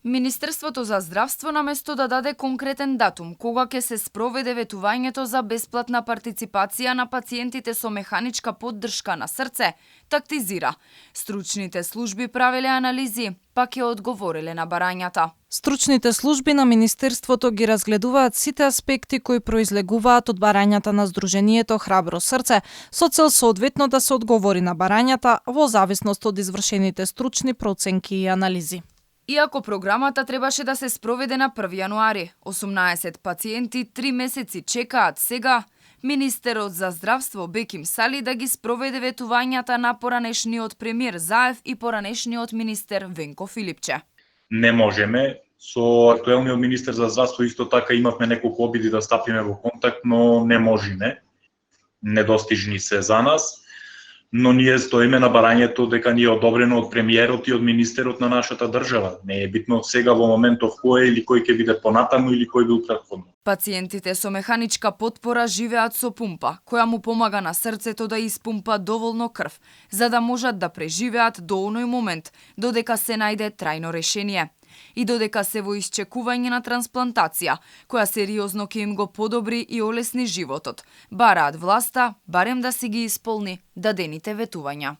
Министерството за здравство наместо да даде конкретен датум кога ќе се спроведе ветувањето за бесплатна партиципација на пациентите со механичка поддршка на срце, тактизира. Стручните служби правеле анализи, па ќе одговориле на барањата. Стручните служби на Министерството ги разгледуваат сите аспекти кои произлегуваат од барањата на Сдруженијето Храбро срце, со цел соодветно да се одговори на барањата во зависност од извршените стручни проценки и анализи. Иако програмата требаше да се спроведе на 1 јануари, 18 пациенти 3 месеци чекаат сега, Министерот за здравство Беким Сали да ги спроведе ветувањата на поранешниот премиер Заев и поранешниот министер Венко Филипче. Не можеме. Со актуелниот министер за здравство исто така имавме неколку обиди да стапиме во контакт, но не можеме. Недостижни се за нас. Но ние стоиме на барањето дека ни е одобрено од премиерот и од министерот на нашата држава. Не е битно сега во моментов кој или кој ќе биде понатаму или кој бил претходно. Пациентите со механичка потпора живеат со пумпа, која му помага на срцето да испумпа доволно крв, за да можат да преживеат до оној момент, додека се најде трајно решение. И додека се во исчекување на трансплантација, која сериозно ќе им го подобри и олесни животот, бараат власта барем да си ги исполни дадените ветувања.